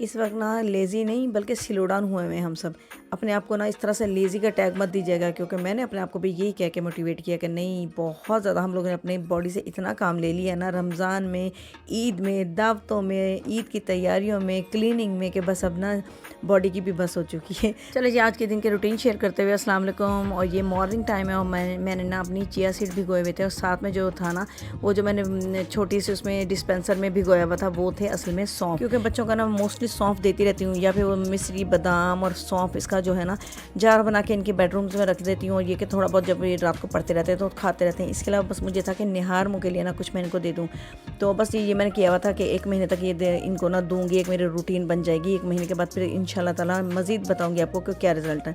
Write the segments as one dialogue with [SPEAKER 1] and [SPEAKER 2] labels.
[SPEAKER 1] इस वक्त ना लेज़ी नहीं बल्कि स्लो डाउन हुए हुए हैं हम सब। अपने आप को ना इस तरह से लेज़ी का टैग मत दीजिएगा, क्योंकि मैंने अपने आप को भी यही कह के मोटिवेट किया कि नहीं, बहुत ज़्यादा हम लोगों ने अपनी बॉडी से इतना काम ले लिया ना, रमज़ान में, ईद में, दावतों में, ईद की तैयारियों में, क्लीनिंग में, कि बस अब ना बॉडी की भी बस हो चुकी है। चलो जी, आज के दिन के रूटीन शेयर करते हुए अस्सलाम वालेकुम। और ये मॉर्निंग टाइम है और मैंने ना अपनी चिया सीड भिगोए हुए थे, और साथ में जो था ना, वो जो मैंने छोटी सी उसमें डिस्पेंसर में भिगोया हुआ था, वो थे असल में सौंफ। क्योंकि बच्चों का ना मोस्टली सौंफ देती रहती हूँ, या फिर वो मिश्री, बादाम और सौंफ, इसका जो है ना जार बना के इनके बेडरूम्स में रख देती हूँ। और ये कि थोड़ा बहुत जब ये रात को पढ़ते रहते हैं तो खाते रहते हैं। इसके अलावा बस मुझे था कि निहार मुँह के लिए ना कुछ मैं इनको दे दूँ। तो बस ये मैंने किया हुआ था कि 1 महीने तक ये इनको ना दूँगी, एक मेरी रूटीन बन जाएगी। 1 महीने के बाद फिर इंशाल्लाह ताला मज़ीद बताऊँगी आपको कि क्या रिज़ल्ट है।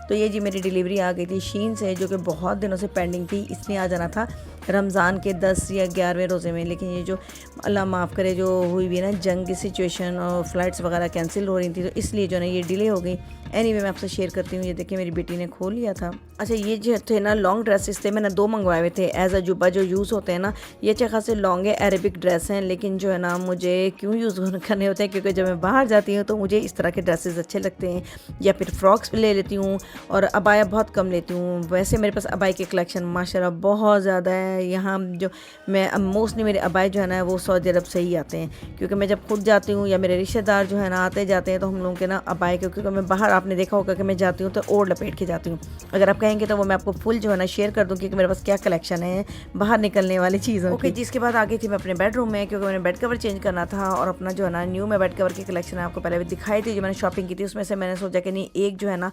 [SPEAKER 1] तो ये जी मेरी डिलीवरी आ गई थी शीन से, जो कि बहुत दिनों से पेंडिंग थी। इसने आ जाना था रमज़ान के 10 या 11वें रोज़े में, लेकिन ये जो अल्लाह माफ़ करे जो हुई भी ना जंग की सिचुएशन और फ़्लाइट्स वगैरह कैंसिल हो रही थी, तो इसलिए जो ना ये डिले हो गई। एनीवे मैं आपसे शेयर करती हूँ। ये देखिए मेरी बेटी ने खोल लिया था। अच्छा, ये जो थे ना लॉन्ग ड्रेसेस थे, मैंने 2 मंगवाए हुए थे एज अ जुब्बा जो यूज़ होते हैं ना। ये अच्छे खासे लॉन्ग है, अरेबिक ड्रेस हैं, लेकिन जो है ना मुझे क्यों यूज़ करने होते हैं, क्योंकि जब मैं बाहर जाती हूँ तो मुझे इस तरह के ड्रेसेस अच्छे लगते हैं, या फिर फ्रॉक्स ले लेती हूँ। और अबाया बहुत कम लेती हूँ। वैसे मेरे पास अबाई की कलेक्शन माशाल्लाह बहुत ज़्यादा है। यहाँ जो मैं मोस्टली मेरे अबाई जो है ना वो सऊदी अरब से ही आते हैं, क्योंकि मैं जब खुद जाती हूँ या मेरे रिश्तेदार जो है ना आते जाते हैं, तो हम लोगों के ना अबाई, क्योंकि मैं बाहर, आपने देखा होगा कि मैं जाती हूँ तो ओढ़ लपेट के जाती हूँ। अगर आप कहेंगे तो वो मैं आपको फुल जो है ना शेयर कर दूँ, क्योंकि मेरे पास क्या कलेक्शन है बाहर निकलने वाली चीज़ों की। जिसके बाद आ गई थी मैं अपने बेडरूम में, क्योंकि मैंने बेड कवर चेंज करना था। और अपना जो है ना न्यू में बेड कवर की कलेक्शन है, आपको पहले भी दिखाई थी जो मैंने शॉपिंग की थी, उसमें से मैंने सोचा कि नहीं, एक जो है ना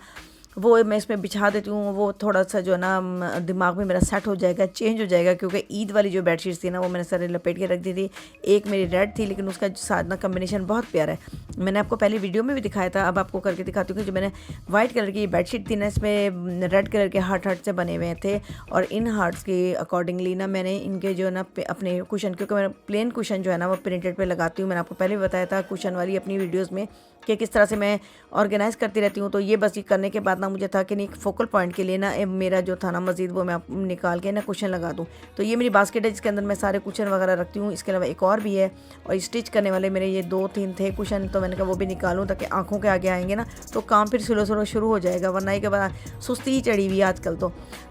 [SPEAKER 1] वो मैं इसमें बिछा देती हूँ, वो थोड़ा सा जो है ना दिमाग में मेरा सेट हो जाएगा, चेंज हो जाएगा। क्योंकि ईद वाली जो बेडशीट्स थी ना वो मैंने सारे लपेट के रख दी थी। एक मेरी रेड थी, लेकिन उसका साथ ना कम्बिनेशन बहुत प्यारा है। मैंने आपको पहले वीडियो में भी दिखाया था, अब आपको करके दिखाती हूँ कि जो मैंने वाइट कलर की बेडशीट थी ना, इसमें रेड कलर के हार्ट से बने हुए थे। और इन हार्ट्स के अकॉर्डिंगली ना मैंने इनके जो है ना अपने कुशन, क्योंकि मैं प्लेन कुशन जो है ना वो प्रिंटेड पे लगाती हूँ। मैंने आपको पहले भी बताया था कुशन वाली अपनी वीडियोज़ में कि किस तरह से मैं ऑर्गेनाइज़ करती रहती हूँ। तो ये बस ये करने के बाद ना मुझे था कि नहीं, फोकल पॉइंट के लिए ना मेरा जो था ना मज़ीद वो मैं निकाल के ना कुशन लगा दूँ। तो ये मेरी बास्केट है जिसके अंदर मैं सारे कुशन वगैरह रखती हूँ। इसके अलावा एक और भी है, और स्टिच करने वाले मेरे ये 2-3 थे कुशन, तो मैंने कहा वो भी निकालूँ ताकि आँखों के आगे आएंगे ना तो काम फिर स्लो स्लो शुरू हो जाएगा, वरना ही के बाद सुस्ती ही चढ़ी हुई है आजकल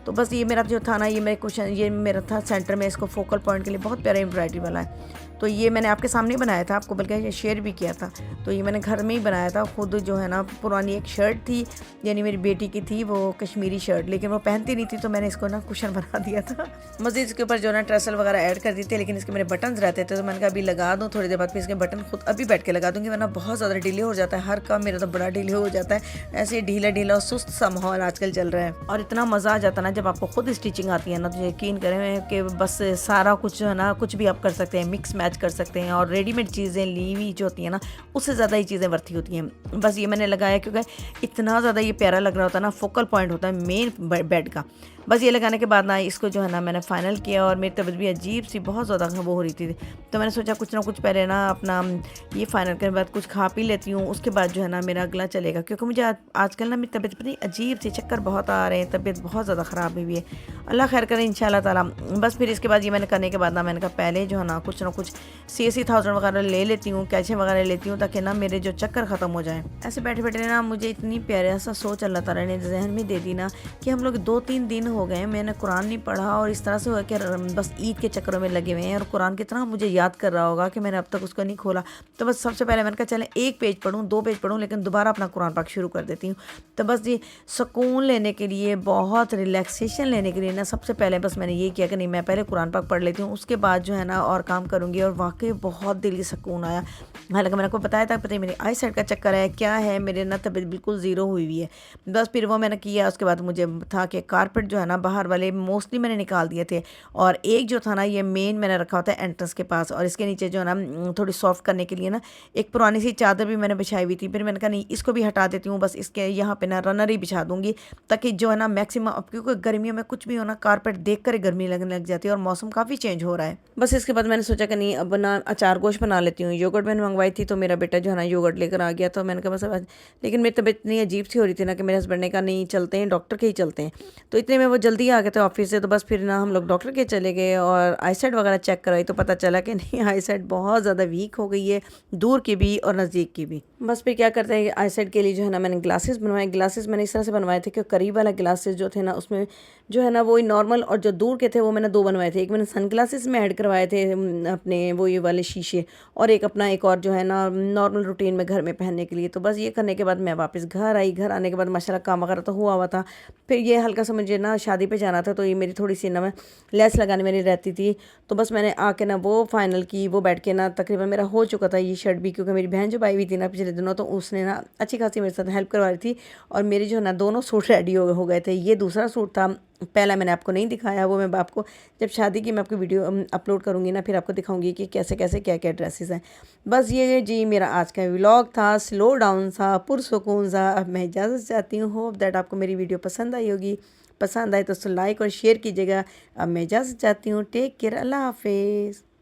[SPEAKER 1] तो बस ये मेरा जो था ना, ये मेरे कुशन, ये मेरा था सेंटर में, इसको फोकल पॉइंट के लिए बहुत प्यारा एम्ब्रॉयडरी वाला है। तो ये मैंने आपके सामने बनाया था, आपको बल्कि शेयर भी किया था। तो ये मैंने घर में ही बनाया था खुद। जो है ना पुरानी एक शर्ट थी, यानी मेरी बेटी की थी, वो कश्मीरी शर्ट, लेकिन वो पहनती नहीं थी, तो मैंने इसको ना कुशन बना दिया था। मज़ीद इसके ऊपर जो है ना ट्रेसल वगैरह ऐड कर दी थी, लेकिन इसके मेरे बटन्स रहते थे, तो मैंने कहा अभी लगा दूँ, थोड़ी देर बाद फिर इसके बटन खुद अभी बैठ के लगा दूँगी, वरना बहुत ज़्यादा डिले हो जाता है। हर काम मेरा तो बड़ा डिले हो जाता है। ऐसे ढीला ढीला और सुस्त सा माहौल आजकल चल रहा है। और इतना मज़ा आ जाता है ना जब आपको खुद स्टिचिंग आती है ना, तो यकीन करें कि बस सारा कुछ जो है ना, कुछ भी आप कर सकते हैं, मिक्स मैच कर सकते हैं। और रेडीमेड चीज़ें ली हुई जो होती हैं ना, उससे ज़्यादा ये चीज़ें वर्ती होती हैं। बस ये मैंने लगाया क्योंकि इतना ज़्यादा ये प्यारा लग रहा होता है ना, फोकल पॉइंट होता है मेन बेड का। बस ये लगाने के बाद ना इसको जो है ना मैंने फ़ाइनल किया, और मेरी तबीयत भी अजीब सी बहुत ज़्यादा वो हो रही थी, तो मैंने सोचा कुछ ना कुछ पहले ना अपना ये फ़ाइनल करने के बाद कुछ खा पी लेती हूँ, उसके बाद जो है ना मेरा अगला चलेगा। क्योंकि मुझे आजकल ना मेरी तबीयत पता अजीब सी, चक्कर बहुत आ रहे हैं, तबीयत बहुत ज़्यादा ख़राब हुई है। अल्लाह खैर करे इंशाल्लाह ताला। बस फिर इसके बाद ये मैंने करने के बाद ना मैंने कहा पहले जो है ना कुछ CAC 1000 वगैरह ले लेती हूँ, कैल्शियम वगैरह लेती हूँ, ताकि ना मेरे जो चक्कर ख़त्म हो जाए। ऐसे बैठे बैठे ना मुझे इतनी प्यारा सा सोच अल्लाह ताला ने जहन में दे दी ना, कि हम लोग 2-3 दिन हो गए मैंने कुरान नहीं पढ़ा, और इस तरह से हुआ कि बस ईद के चक्करों में लगे हुए हैं। और कुरान कितना मुझे याद कर रहा होगा कि मैंने अब तक उसको नहीं खोला। तो बस सबसे पहले मैंने कहा चलें 1 पेज पढ़ूँ, 2 पेज पढ़ूँ, लेकिन दोबारा अपना कुरान पाक शुरू कर देती हूँ। तो बस ये सुकून लेने के लिए, बहुत रिलैक्सेशन लेने के लिए ना, सबसे पहले बस मैंने ये किया कि नहीं, मैं पहले कुरान पाक पढ़ लेती हूँ, उसके बाद जो है ना और काम करूँगी। और वाकई बहुत दिल की सुकून आया। हालांकि मैंने आपको बताया था, पता है मेरी आई साइड का चक्कर है, क्या है, मेरे ना तबीयत बिल्कुल ज़ीरो हुई हुई है। बस फिर वो मैंने किया। उसके बाद मुझे था कि कारपेट जो है ना बाहर वाले मोस्टली मैंने निकाल दिए थे, और एक जो था ना ये मेन मैंने रखा होता है एंट्रेंस के पास, और इसके नीचे जो है ना थोड़ी सॉफ्ट करने के लिए ना एक पुरानी सी चादर भी मैंने बिछाई हुई थी। फिर मैंने कहा नहीं, इसको भी हटा देती हूँ, बस इसके यहाँ पे ना रनर ही बिछा दूंगी, ताकि जो है ना मैक्सिमम, अब क्योंकि गर्मियों में कुछ भी हो ना कारपेट देख कर गर्मी लगने लग जाती है, और मौसम काफ़ी चेंज हो रहा है। बस इसके बाद मैंने सोचा कि नहीं, नहीं अब ना अचार गोश्त बना लेती हूँ। योगर्ट मैंने मंगवाई थी तो मेरा बेटा जो है ना योगर्ट लेकर आ गया, तो मैंने कहा बस अब लेकिन मेरी तबीयत इतनी अजीब सी हो रही थी ना कि मेरे हस्बैंड ने कहा नहीं चलते हैं डॉक्टर के ही चलते हैं। तो इतने में वो जल्दी आ गए थे ऑफिस से, तो बस फिर ना हम लोग डॉक्टर के चले गए और आईसाइट वगैरह चेक कराई तो पता चला कि नहीं आईसाइट बहुत ज़्यादा वीक हो गई है, दूर की भी और नज़दीक की भी। बस फिर क्या करते हैं आईसाइट के लिए जो है ना मैंने ग्लासेस बनवाए। ग्लासेस मैंने इस तरह से बनवाए थे कि करीब वाला ग्लासेस जो थे ना उसमें जो है ना वही नॉर्मल, और जो दूर के थे वो मैंने 2 बनवाए थे। एक मैंने सन ग्लासेस में ऐड करवाए थे अपने वो ये वाले शीशे, और एक अपना एक और जो है ना नॉर्मल रूटीन में घर में पहनने के लिए। तो बस ये करने के बाद मैं वापस घर आई। घर आने के बाद माशाल्लाह काम वगैरह तो हुआ था। फिर ये हल्का सा मुझे ना शादी पे जाना था, तो ये मेरी थोड़ी सी ना मैं लेस लगाने मेरी रहती थी, तो बस मैंने आके ना वो फाइनल की। वो बैठ के ना तकरीबन मेरा हो चुका था ये शर्ट भी, क्योंकि मेरी बहन जो आई हुई थी ना पिछले दिनों, तो उसने ना अच्छी खासी मेरे साथ हेल्प करवा रही थी, और मेरी जो है ना दोनों सूट रेडी हो गए थे। ये दूसरा सूट था, पहला मैंने आपको नहीं दिखाया, वो मैं आपको जब शादी की मैं आपको वीडियो अपलोड करूँगी ना फिर आपको दिखाऊंगी कि कैसे कैसे क्या क्या ड्रेसेस हैं। बस ये जी मेरा आज का व्लॉग था, स्लो डाउन सा, पुरसुकून सा। अब मैं इजाज़त चाहती हूँ। होप दैट आपको मेरी वीडियो पसंद आई होगी। पसंद आए तो लाइक और शेयर कीजिएगा। अब मैं इजाज़त चाहती हूँ। टेक केयर, अल्लाह हाफिज़।